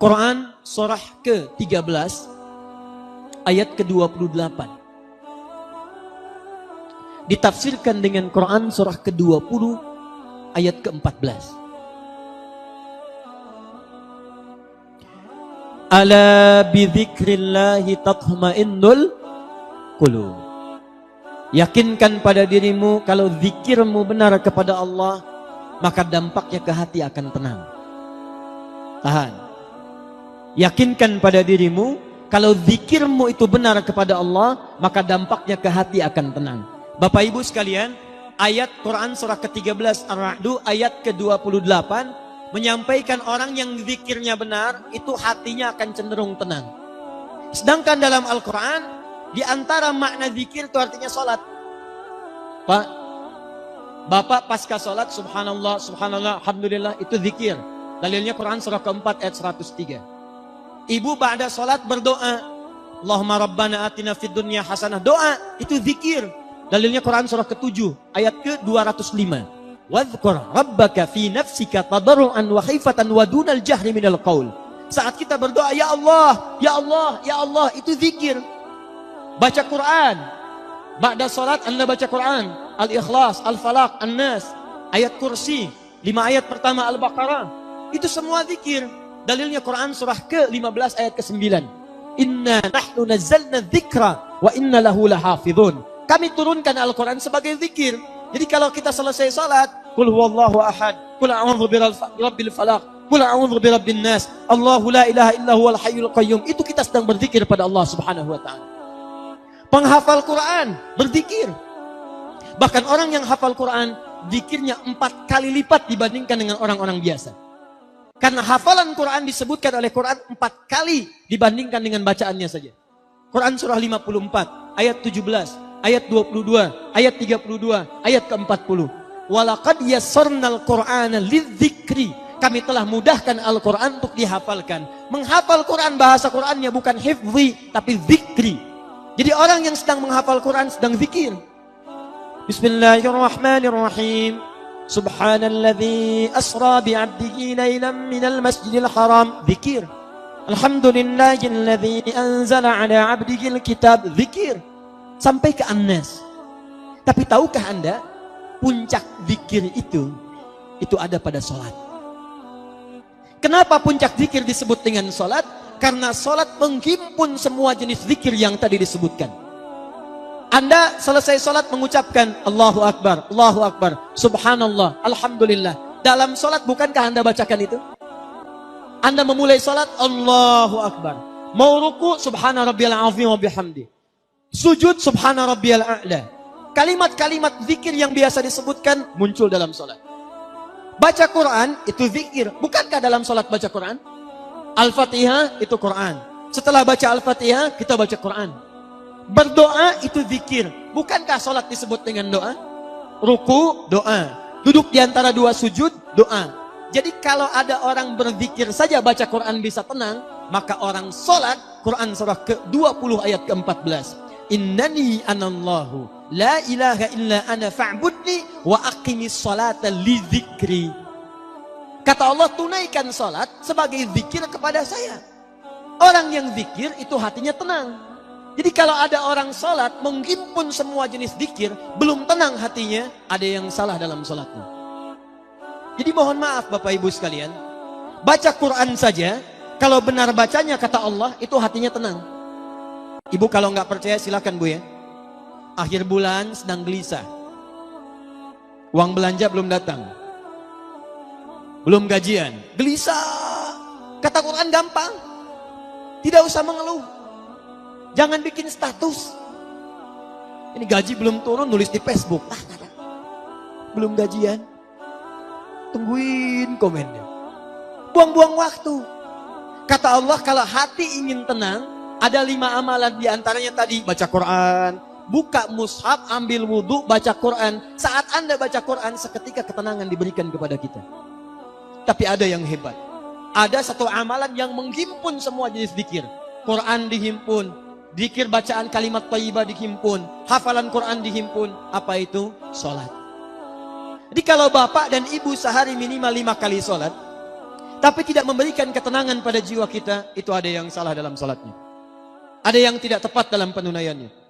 Quran surah ke-13 ayat ke-28. Ditafsirkan dengan Quran surah ke-20 ayat ke-14. Ala bidzikrillahi tatma'innul qulub. Yakinkan pada dirimu kalau zikirmu benar kepada Allah, maka dampaknya ke hati akan tenang. Tahan. Yakinkan pada dirimu kalau zikirmu itu benar kepada Allah, maka dampaknya ke hati akan tenang. Bapak Ibu sekalian, ayat Quran surah ke-13 Ar-Ra'd ayat ke-28 menyampaikan orang yang zikirnya benar itu hatinya akan cenderung tenang. Sedangkan dalam Al-Quran, di antara makna zikir itu artinya sholat. Pak, Bapak pasca sholat subhanallah, subhanallah, alhamdulillah itu zikir. Dalilnya Quran surah ke-4 ayat 103. Ibu ba'da sholat berdoa, Allahumma rabbana atina fid dunya hasanah. Doa, itu zikir. Dalilnya Quran surah ke-7 ayat ke-205. Wadhkur rabbaka fi nafsika tadarruan wa khifatan wa dunal jahri minal qaul. Saat kita berdoa, ya Allah, ya Allah, ya Allah, itu zikir. Baca Quran. Ba'da salat Anda baca Quran. Al-Ikhlas, Al-Falaq, An-Nas, ayat kursi, 5 ayat pertama Al-Baqarah. Itu semua zikir. Dalilnya Quran surah ke-15 ayat ke-9. Inna nahnu nazzalna dzikra wa inna lahu lahafizun. Kami turunkan Al-Quran sebagai zikir. Jadi kalau kita selesai salat, qul huwallahu ahad, qul a'udzu birabbil falaq, qul a'udzu birabbin nas, Allahu la ilaha illa huwal hayyul qayyum. Itu kita sedang berzikir pada Allah Subhanahu wa taala. Penghafal Quran berzikir. Bahkan orang yang hafal Quran, zikirnya 4 kali lipat dibandingkan dengan orang-orang biasa. Karena hafalan Quran disebutkan oleh Quran 4 kali dibandingkan dengan bacaannya saja. Quran surah 54, ayat 17, ayat 22, ayat 32, ayat ke-40. Walaqad yassarnal Qur'ana lidzikri. Kami telah mudahkan Al-Quran untuk dihafalkan. Menghafal Quran, bahasa Qurannya bukan hifzi, tapi zikri. Jadi orang yang sedang menghafal Quran sedang zikir. Bismillahirrahmanirrahim. Subhanalladzi asra bi'abdihi lailan minal masjidil haram. Zikir. Alhamdulillahilladzi anzala ala 'abdihil kitab. Zikir. Sampai ke An-Nas. Tapi tahukah Anda, puncak zikir itu ada pada salat. Kenapa puncak zikir disebut dengan salat? Karena salat menghimpun semua jenis zikir yang tadi disebutkan. Anda selesai salat mengucapkan Allahu Akbar, Allahu Akbar, Subhanallah, Alhamdulillah. Dalam salat bukankah Anda bacakan itu? Anda memulai salat Allahu Akbar. Mau ruku Subhana rabbiyal azim wa bihamdi. Sujud Subhana rabbiyal a'la. Kalimat-kalimat zikir yang biasa disebutkan muncul dalam salat. Baca Quran itu zikir. Bukankah dalam salat baca Quran? Al-Fatihah itu Quran. Setelah baca Al-Fatihah, kita baca Quran. Berdoa itu zikir. Bukankah salat disebut dengan doa? Ruku, doa. Duduk di antara 2 sujud, doa. Jadi kalau ada orang berzikir saja baca Quran bisa tenang, maka orang salat, Quran surah ke-20 ayat ke-14. Innani anallahu la ilaha illa ana fa'budni wa aqimis salata li dzikri. Kata Allah, tunaikan salat sebagai zikir kepada saya. Orang yang zikir itu hatinya tenang. Jadi kalau ada orang salat menghimpun semua jenis zikir, belum tenang hatinya, ada yang salah dalam salatnya. Jadi mohon maaf Bapak Ibu sekalian, baca Quran saja, kalau benar bacanya kata Allah, itu hatinya tenang. Ibu kalau nggak percaya silakan Bu ya. Akhir bulan sedang gelisah. Uang belanja belum datang. Belum gajian, gelisah. Kata Quran gampang. Tidak usah mengeluh. Jangan bikin status. Ini gaji belum turun, nulis di Facebook. Belum gajian. Tungguin komennya. Buang-buang waktu. Kata Allah, kalau hati ingin tenang, ada 5 amalan di antaranya tadi. Baca Quran, buka mushaf, ambil wudhu, baca Quran. Saat Anda baca Quran, seketika ketenangan diberikan kepada kita. Tapi ada yang hebat. Ada satu amalan yang menghimpun semua jenis zikir. Quran dihimpun. Zikir bacaan kalimat thayyibah dihimpun. Hafalan Quran dihimpun. Apa itu? Salat. Jadi kalau bapak dan ibu sehari minimal 5 kali salat, tapi tidak memberikan ketenangan pada jiwa kita, itu ada yang salah dalam salatnya. Ada yang tidak tepat dalam penunaiannya.